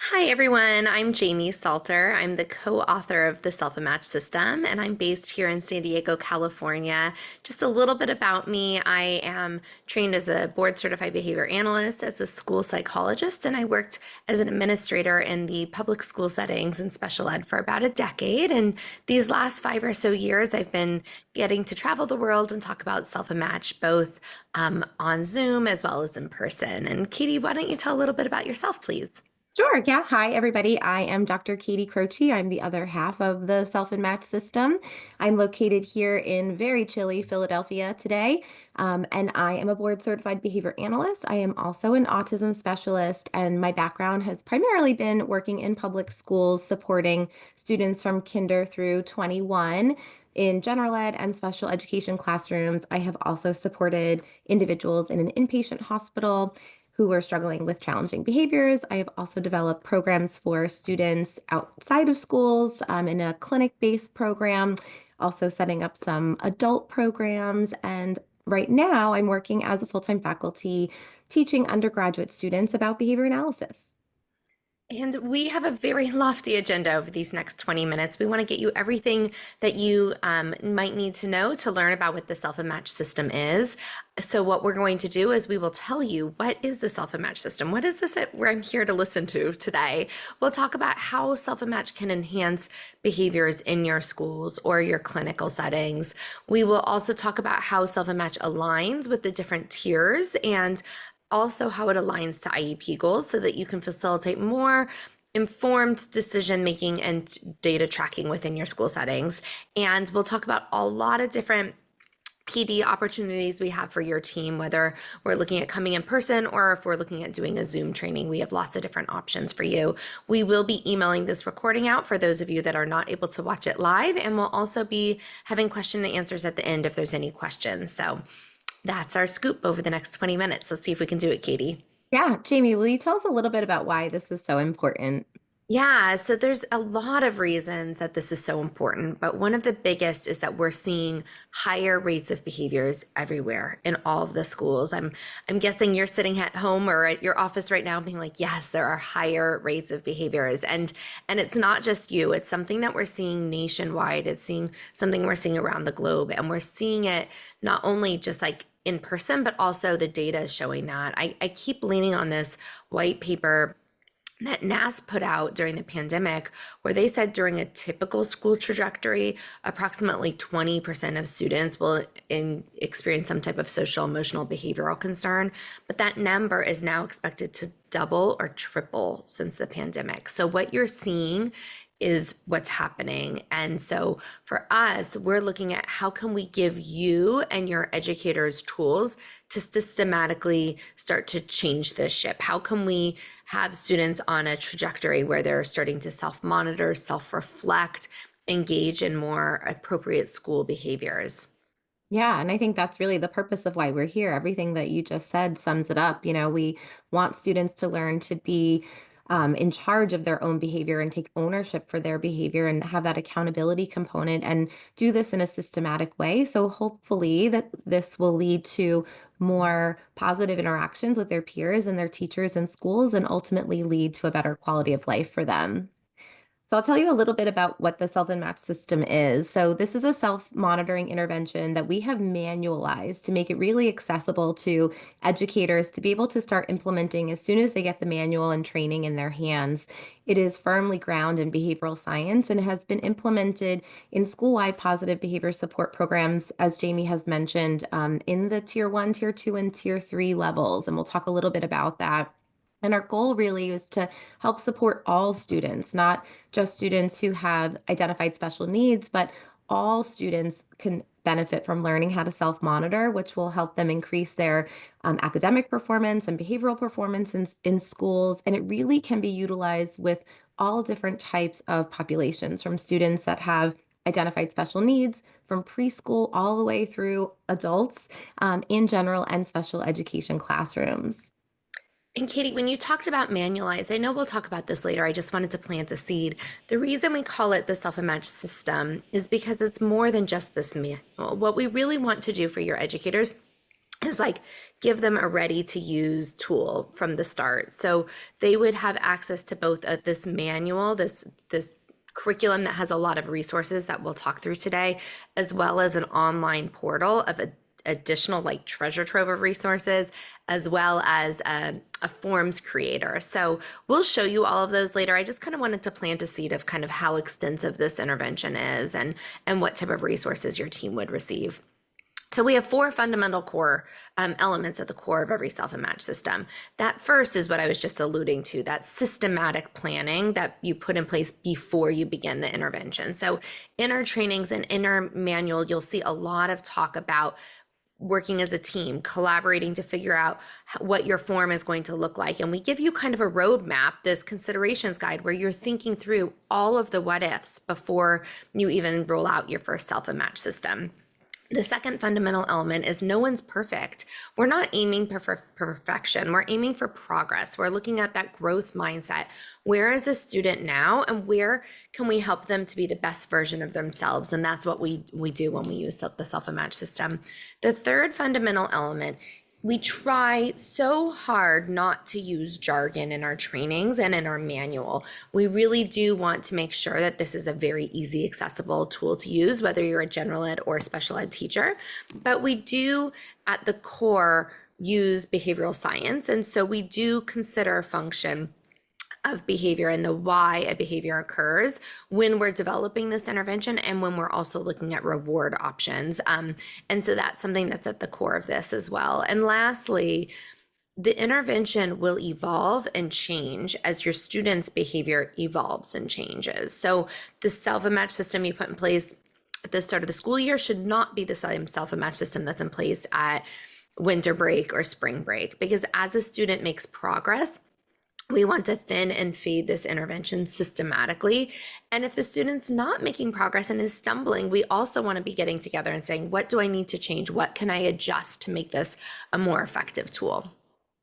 Hi, everyone. I'm Jamie Salter. I'm the co-author of the Self-Match System, and I'm based here in San Diego, California. Just a little bit about me. I am trained as a board-certified behavior analyst, as a school psychologist, and I worked as an administrator in the public school settings and special ed for about a decade. And these last 5 or so years, I've been getting to travel the world and talk about Self-Match, both on Zoom as well as in person. And Katie, why don't you tell a little bit about yourself, please? Sure. Yeah. Hi, everybody. I am Dr. Katie Croce. I'm the other half of the Self and Match system. I'm located here in very chilly Philadelphia today, and I am a board certified behavior analyst. I am also an autism specialist, and my background has primarily been working in public schools, supporting students from kinder through 21 in general ed and special education classrooms. I have also supported individuals in an inpatient hospital who are struggling with challenging behaviors. I have also developed programs for students outside of schools in a clinic-based program, also setting up some adult programs. And right now, I'm working as a full-time faculty teaching undergraduate students about behavior analysis. And we have a very lofty agenda over these next 20 minutes. We want to get you everything that you might need to know to learn about what the self-and-match system is. So what we're going to do is we will tell you, what is the self-and-match system? What is this that I'm here to listen to today? We'll talk about how self-and-match can enhance behaviors in your schools or your clinical settings. We will also talk about how self-and-match aligns with the different tiers and also how it aligns to IEP goals so that you can facilitate more informed decision making and data tracking within your school settings. And we'll talk about a lot of different PD opportunities we have for your team, whether we're looking at coming in person or if we're looking at doing a Zoom training. We have lots of different options for you. We will be emailing this recording out for those of you that are not able to watch it live, and we'll also be having question and answers at the end if there's any questions. So that's our scoop over the next 20 minutes. Let's see if we can do it, Katie. Yeah, Jamie, will you tell us a little bit about why this is so important? Yeah, so there's a lot of reasons that this is so important, but one of the biggest is that we're seeing higher rates of behaviors everywhere in all of the schools. I'm guessing you're sitting at home or at your office right now being like, yes, there are higher rates of behaviors. And it's not just you, it's something that we're seeing nationwide. It's seeing something we're seeing around the globe, and we're seeing it not only just like in person, but also the data is showing that. I keep leaning on this white paper that NAS put out during the pandemic, where they said during a typical school trajectory, approximately 20% of students will experience some type of social, emotional, behavioral concern. But that number is now expected to double or triple since the pandemic. So what you're seeing is what's happening. And so for us, we're looking at how can we give you and your educators tools to systematically start to change this ship? How can we have students on a trajectory where they're starting to self-monitor, self-reflect, engage in more appropriate school behaviors? Yeah, and I think that's really the purpose of why we're here. Everything that you just said sums it up. We want students to learn to be in charge of their own behavior and take ownership for their behavior and have that accountability component and do this in a systematic way. So hopefully that this will lead to more positive interactions with their peers and their teachers in schools and ultimately lead to a better quality of life for them. So I'll tell you a little bit about what the self and match system is. So this is a self-monitoring intervention that we have manualized to make it really accessible to educators to be able to start implementing as soon as they get the manual and training in their hands. It is firmly grounded in behavioral science and has been implemented in school-wide positive behavior support programs, as Jamie has mentioned, in the tier one, tier two, and tier three levels. And we'll talk a little bit about that. And our goal really is to help support all students, not just students who have identified special needs, but all students can benefit from learning how to self-monitor, which will help them increase their academic performance and behavioral performance in schools. And it really can be utilized with all different types of populations, from students that have identified special needs, from preschool all the way through adults in general and special education classrooms. And Katie, when you talked about manualize, I know we'll talk about this later. I just wanted to plant a seed. The reason we call it the self-image system is because it's more than just this manual. What we really want to do for your educators is like give them a ready to use tool from the start. So they would have access to both this manual, this curriculum that has a lot of resources that we'll talk through today, as well as an online portal of additional like treasure trove of resources, as well as a forms creator. So we'll show you all of those later. I just kind of wanted to plant a seed of kind of how extensive this intervention is and what type of resources your team would receive. So we have four fundamental core elements at the core of every self and match system. That first is what I was just alluding to, that systematic planning that you put in place before you begin the intervention. So in our trainings and in our manual, you'll see a lot of talk about working as a team, collaborating to figure out what your form is going to look like. And we give you kind of a roadmap, this considerations guide, where you're thinking through all of the what ifs before you even roll out your first self and match system. The second fundamental element is no one's perfect. We're not aiming for perfection. We're aiming for progress. We're looking at that growth mindset. Where is a student now, and where can we help them to be the best version of themselves? And that's what we do when we use the self and match system. The third fundamental element, we try so hard not to use jargon in our trainings and in our manual. We really do want to make sure that this is a very easy, accessible tool to use, whether you're a general ed or special ed teacher. But we do, at the core, use behavioral science. And so we do consider function of behavior and the why a behavior occurs when we're developing this intervention and when we're also looking at reward options. And so that's something that's at the core of this as well. And lastly, the intervention will evolve and change as your students' behavior evolves and changes. So the self and match system you put in place at the start of the school year should not be the same self and match system that's in place at winter break or spring break, because as a student makes progress, we want to thin and feed this intervention systematically. And if the student's not making progress and is stumbling, we also want to be getting together and saying, what do I need to change? What can I adjust to make this a more effective tool?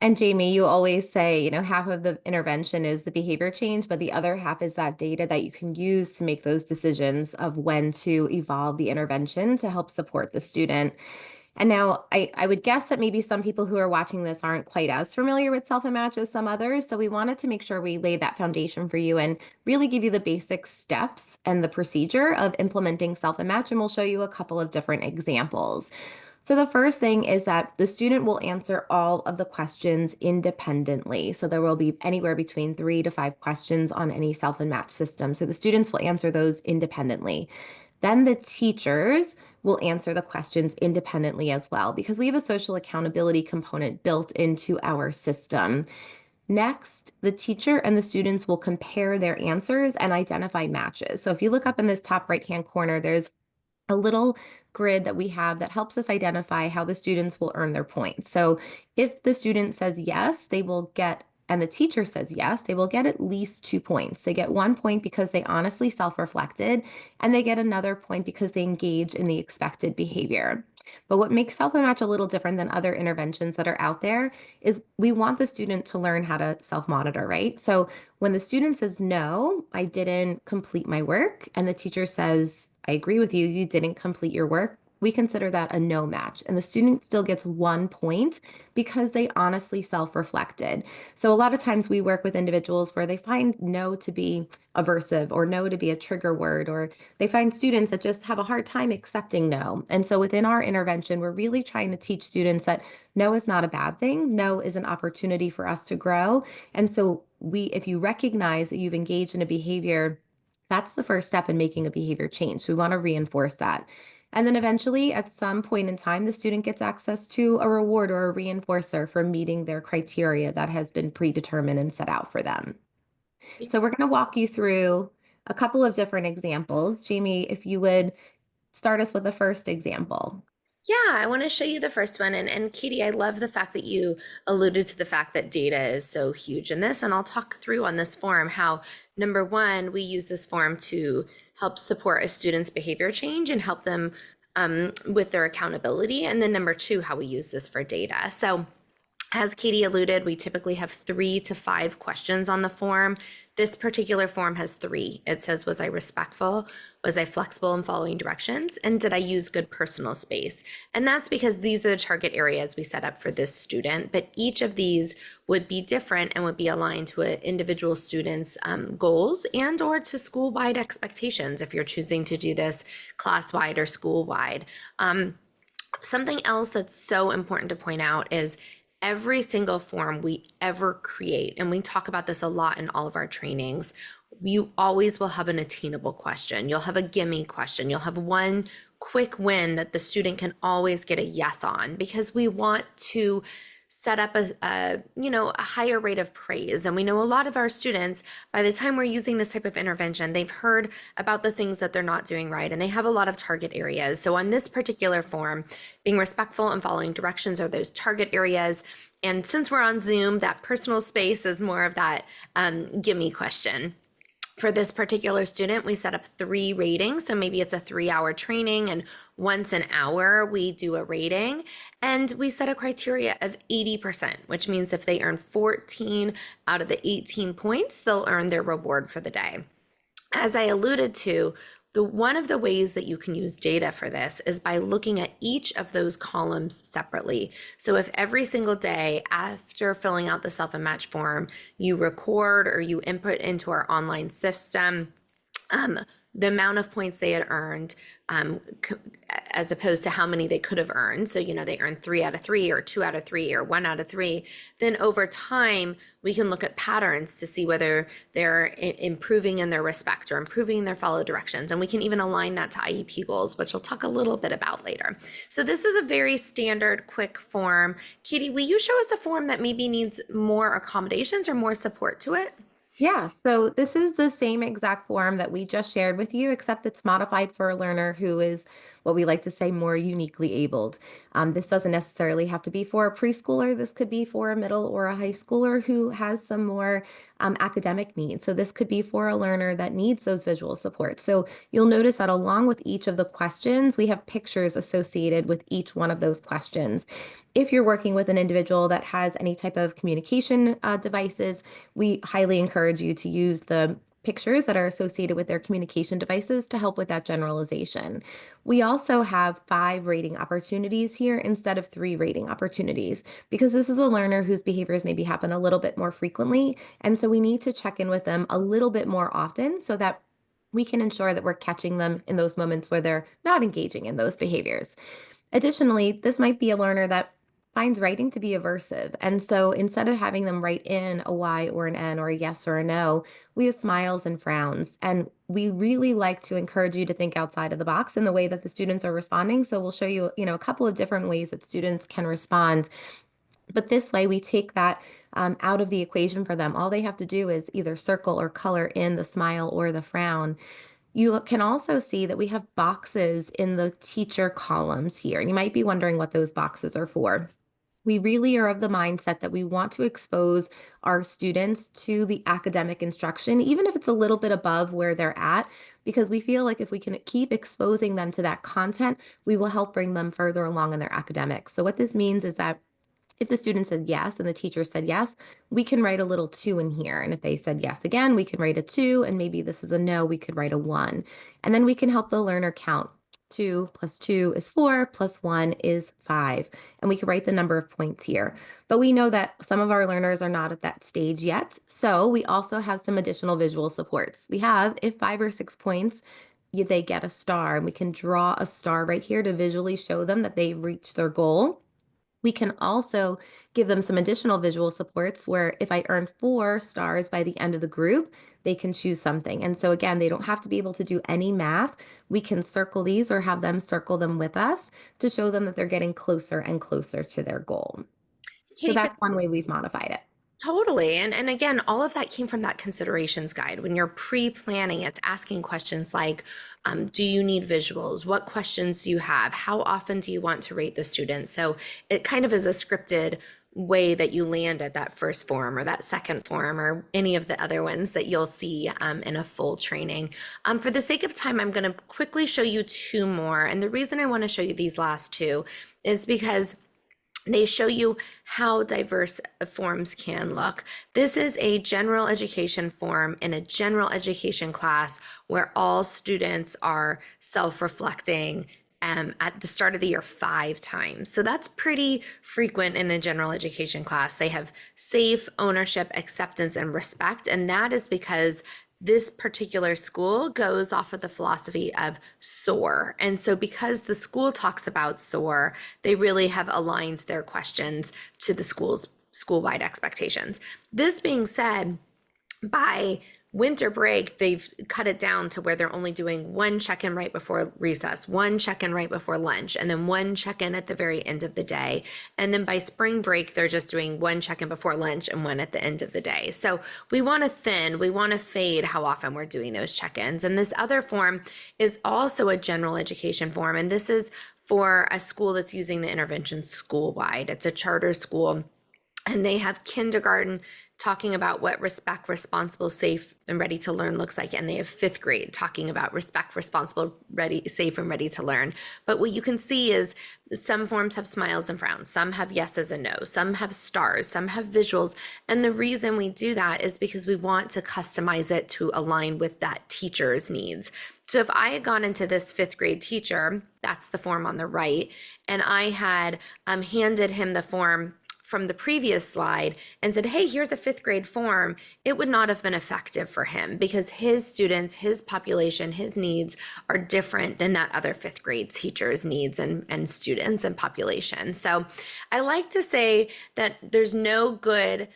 And Jamie, you always say, half of the intervention is the behavior change, but the other half is that data that you can use to make those decisions of when to evolve the intervention to help support the student. And now I would guess that maybe some people who are watching this aren't quite as familiar with self and match as some others. So we wanted to make sure we lay that foundation for you and really give you the basic steps and the procedure of implementing self and match. And we'll show you a couple of different examples. So the first thing is that the student will answer all of the questions independently. So there will be anywhere between 3 to 5 questions on any self and match system. So the students will answer those independently. Then the teachers will answer the questions independently as well, because we have a social accountability component built into our system. Next, the teacher and the students will compare their answers and identify matches. So if you look up in this top right-hand corner, there's a little grid that we have that helps us identify how the students will earn their points. So if the student says yes, they will get, and the teacher says yes, they will get at least 2 points. They get 1 point because they honestly self-reflected, and they get another point because they engage in the expected behavior. But what makes self-match a little different than other interventions that are out there is we want the student to learn how to self-monitor, right? So when the student says, no, I didn't complete my work, and the teacher says, I agree with you, you didn't complete your work, we consider that a no match. And the student still gets 1 point because they honestly self-reflected. So a lot of times we work with individuals where they find no to be aversive or no to be a trigger word, or they find students that just have a hard time accepting no. And so within our intervention, we're really trying to teach students that no is not a bad thing. No is an opportunity for us to grow. And so if you recognize that you've engaged in a behavior, that's the first step in making a behavior change. So we want to reinforce that. And then eventually, at some point in time, the student gets access to a reward or a reinforcer for meeting their criteria that has been predetermined and set out for them. So we're going to walk you through a couple of different examples. Jamie, if you would start us with the first example. Yeah, I want to show you the first one. And Katie, I love the fact that you alluded to the fact that data is so huge in this. And I'll talk through on this form how, number one, we use this form to help support a student's behavior change and help them with their accountability. And then number two, how we use this for data. So As Katie alluded, we typically have 3 to 5 questions on the form. This particular form has 3. It says, was I respectful? Was I flexible in following directions? And did I use good personal space? And that's because these are the target areas we set up for this student. But each of these would be different and would be aligned to an individual student's goals and or to school-wide expectations if you're choosing to do this class-wide or school-wide. Something else that's so important to point out is every single form we ever create, and we talk about this a lot in all of our trainings, you always will have an attainable question. You'll have a gimme question. You'll have one quick win that the student can always get a yes on, because we want to set up a higher rate of praise. And we know a lot of our students, by the time we're using this type of intervention, they've heard about the things that they're not doing right, and they have a lot of target areas. So on this particular form, being respectful and following directions are those target areas. And since we're on Zoom, that personal space is more of that gimme question. For this particular student, we set up 3 ratings. So maybe it's a 3-hour training, and once an hour we do a rating, and we set a criteria of 80%, which means if they earn 14 out of the 18 points, they'll earn their reward for the day. As I alluded to, one of the ways that you can use data for this is by looking at each of those columns separately. So if every single day after filling out the self and match form, you record or you input into our online system the amount of points they had earned, as opposed to how many they could have earned. So, they earned 3 out of 3 or 2 out of 3 or 1 out of 3. Then over time, we can look at patterns to see whether they're improving in their respect or improving their follow directions. And we can even align that to IEP goals, which we'll talk a little bit about later. So this is a very standard, quick form. Katie, will you show us a form that maybe needs more accommodations or more support to it? Yeah, so this is the same exact form that we just shared with you, except it's modified for a learner who is what we like to say more uniquely abled. This doesn't necessarily have to be for a preschooler. This could be for a middle or a high schooler who has some more academic needs. So this could be for a learner that needs those visual supports. So you'll notice that along with each of the questions, we have pictures associated with each one of those questions. If you're working with an individual that has any type of communication devices, we highly encourage you to use the pictures that are associated with their communication devices to help with that generalization. We also have 5 rating opportunities here instead of 3 rating opportunities, because this is a learner whose behaviors maybe happen a little bit more frequently. And so we need to check in with them a little bit more often so that we can ensure that we're catching them in those moments where they're not engaging in those behaviors. Additionally, this might be a learner that finds writing to be aversive. And so instead of having them write in a Y or an N or a yes or a no, we have smiles and frowns. And we really like to encourage you to think outside of the box in the way that the students are responding. So we'll show you, a couple of different ways that students can respond. But this way, we take that out of the equation for them. All they have to do is either circle or color in the smile or the frown. You can also see that we have boxes in the teacher columns here. And you might be wondering what those boxes are for. We really are of the mindset that we want to expose our students to the academic instruction, even if it's a little bit above where they're at, because we feel like if we can keep exposing them to that content, we will help bring them further along in their academics. So what this means is that if the student said yes and the teacher said yes, we can write a little 2 in here. And if they said yes again, we can write a 2. And maybe this is a no, we could write a 1. And then we can help the learner count. 2 plus 2 is 4, plus 1 is 5. And we can write the number of points here. But we know that some of our learners are not at that stage yet. So we also have some additional visual supports. We have, if 5 or 6 points, they get a star. And we can draw a star right here to visually show them that they've reached their goal. We can also give them some additional visual supports where if I earn 4 stars by the end of the group, they can choose something. And so again, they don't have to be able to do any math. We can circle these or have them circle them with us to show them that they're getting closer and closer to their goal. So Katie, that's one way we've modified it. totally. And again, all of that came from that considerations guide. When you're pre-planning, it's asking questions like, do you need visuals? What questions do you have? How often do you want to rate the student? So it kind of is a scripted way that you land at that first form or that second form or any of the other ones that you'll see in a full training. For the sake of time, I'm going to quickly show you 2 more. And the reason I want to show you these last 2 is because They show you how diverse forms can look. This is a general education form in a general education class where all students are self-reflecting at the start of the year 5 times. So that's pretty frequent in a general education class. They have safe, ownership, acceptance, and respect. And that is because this particular school goes off of the philosophy of SOAR. And so, because the school talks about SOAR, they really have aligned their questions to the school's school-wide expectations. This being said, by winter break, they've cut it down to where they're only doing one check-in right before recess, one check-in right before lunch, and then one check-in at the very end of the day. And then by spring break, they're just doing one check-in before lunch and one at the end of the day. So we want to fade how often we're doing those check-ins. And this other form is also a general education form. And this is for a school that's using the intervention school-wide. It's a charter school, and they have kindergarten talking about what respect, responsible, safe, and ready to learn looks like. And they have fifth grade talking about respect, responsible, ready, safe, and ready to learn. But what you can see is some forms have smiles and frowns, some have yeses and nos, some have stars, some have visuals. And the reason we do that is because we want to customize it to align with that teacher's needs. So if I had gone into this fifth grade teacher, that's the form on the right, and I had handed him the form from the previous slide and said, hey, here's a fifth grade form, it would not have been effective for him because his students, his population, his needs are different than that other fifth grade teacher's needs and students and population. So I like to say that there's no good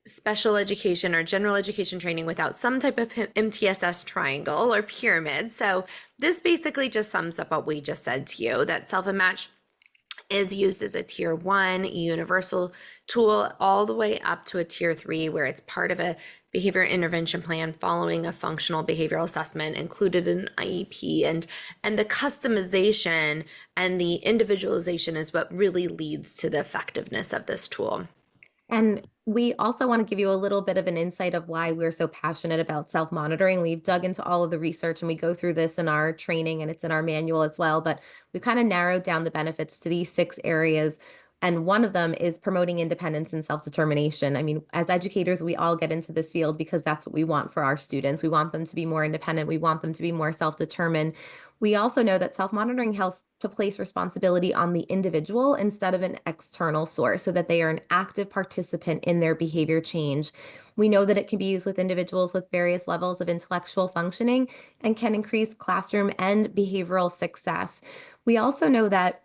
special education or general education training without some type of MTSS triangle or pyramid. So this basically just sums up what we just said to you, that Self and Match is used as a tier 1 universal tool all the way up to a tier 3 where it's part of a behavior intervention plan following a functional behavioral assessment included in IEP, and the customization and the individualization is what really leads to the effectiveness of this tool. And we also want to give you a little bit of an insight of why we're so passionate about self-monitoring. We've dug into all of the research and we go through this in our training and it's in our manual as well, but we've kind of narrowed down the benefits to these 6 areas. And one of them is promoting independence and self-determination. I mean, as educators, we all get into this field because that's what we want for our students. We want them to be more independent. We want them to be more self-determined. We also know that self-monitoring helps to place responsibility on the individual instead of an external source so that they are an active participant in their behavior change. We know that it can be used with individuals with various levels of intellectual functioning and can increase classroom and behavioral success. We also know that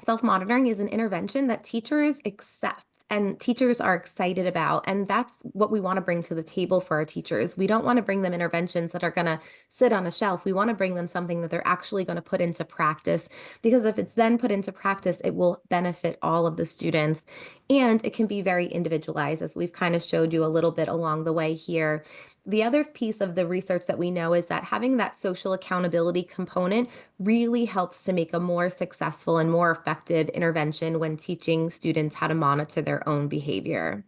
self-monitoring is an intervention that teachers accept and teachers are excited about. And that's what we want to bring to the table for our teachers. We don't want to bring them interventions that are going to sit on a shelf. We want to bring them something that they're actually going to put into practice, because if it's then put into practice, it will benefit all of the students. And it can be very individualized, as we've kind of showed you a little bit along the way here. The other piece of the research that we know is that having that social accountability component really helps to make a more successful and more effective intervention when teaching students how to monitor their own behavior.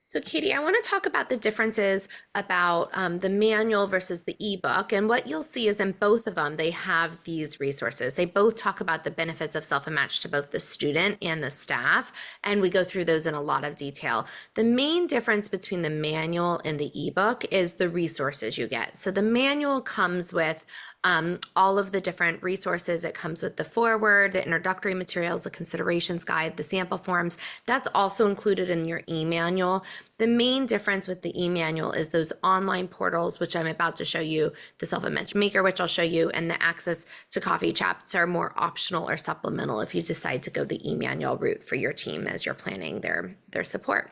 So, Katie, I want to talk about the differences about the manual versus the ebook. And what you'll see is in both of them, they have these resources. They both talk about the benefits of Self and Match to both the student and the staff. And we go through those in a lot of detail. The main difference between the manual and the ebook is the resources you get. So the manual comes with all of the different resources. It comes with the foreword, the introductory materials, the considerations guide, the sample forms. That's also included in your e-manual. The main difference with the e-manual is those online portals, which I'm about to show you, the Self and Match Maker, which I'll show you, and the access to coffee chats are more optional or supplemental if you decide to go the e-manual route for your team as you're planning their support.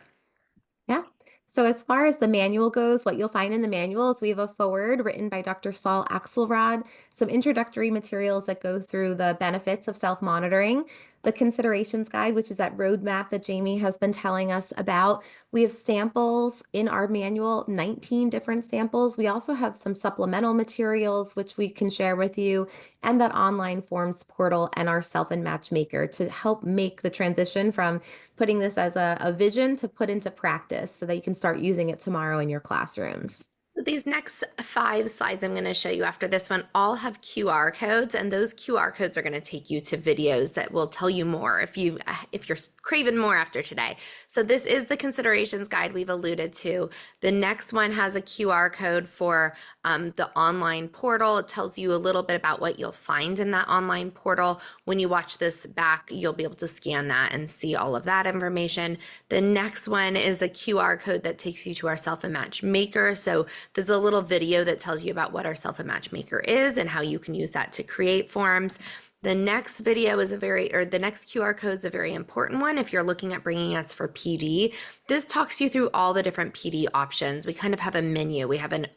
Yeah. So as far as the manual goes, what you'll find in the manual is we have a foreword written by Dr. Saul Axelrod, some introductory materials that go through the benefits of self-monitoring, the considerations guide, which is that roadmap that Jamie has been telling us about. We have samples in our manual, 19 different samples. We also have some supplemental materials, which we can share with you, and that online forms portal and our Self and Match Maker to help make the transition from putting this as a vision to put into practice so that you can start using it tomorrow in your classrooms. So these next 5 slides I'm going to show you after this one all have QR codes, and those QR codes are going to take you to videos that will tell you more if you're craving more after today. So this is the considerations guide we've alluded to. The next one has a QR code for the online portal. It tells you a little bit about what you'll find in that online portal. When you watch this back, you'll be able to scan that and see all of that information. The next one is a QR code that takes you to our Self-Match Maker. So there's a little video that tells you about what our Self-Match Maker is and how you can use that to create forms. The next video is the next QR code is a very important one if you're looking at bringing us for PD. This talks you through all the different PD options. We kind of have a menu. We have an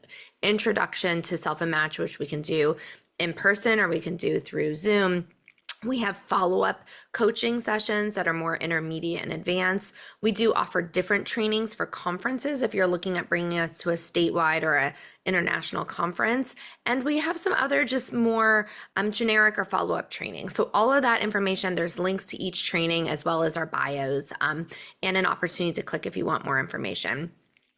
introduction to Self-Match, which we can do in person or we can do through Zoom. We have follow-up coaching sessions that are more intermediate and advanced. We do offer different trainings for conferences if you're looking at bringing us to a statewide or a international conference. And we have some other just more generic or follow-up training. So all of that information, there's links to each training as well as our bios and an opportunity to click if you want more information.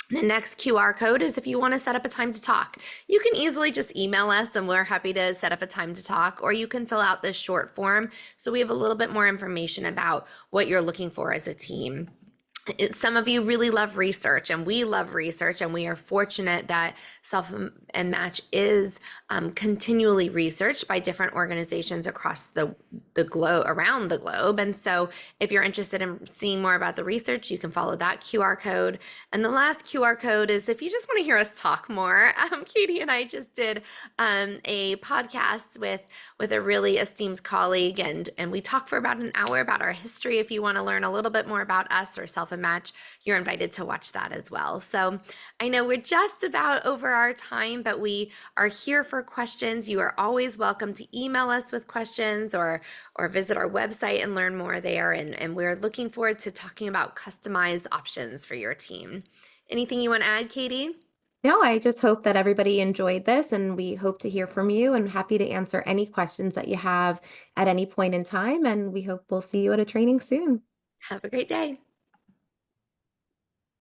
The next QR code is if you want to set up a time to talk. You can easily just email us and we're happy to set up a time to talk, or you can fill out this short form so we have a little bit more information about what you're looking for as a team. Some of you really love research, and we love research, and we are fortunate that Self and Match is continually researched by different organizations across the globe, around the globe. And so if you're interested in seeing more about the research, you can follow that QR code. And the last QR code is if you just want to hear us talk more. Katie and I just did a podcast with a really esteemed colleague, and we talked for about an hour about our history. If you want to learn a little bit more about us or Self and Match, you're invited to watch that as well. So I know we're just about over our time, but we are here for questions. You are always welcome to email us with questions or visit our website and learn more there. And we're looking forward to talking about customized options for your team. Anything you want to add, Katie? No, I just hope that everybody enjoyed this, and we hope to hear from you and happy to answer any questions that you have at any point in time. And we hope we'll see you at a training soon. Have a great day.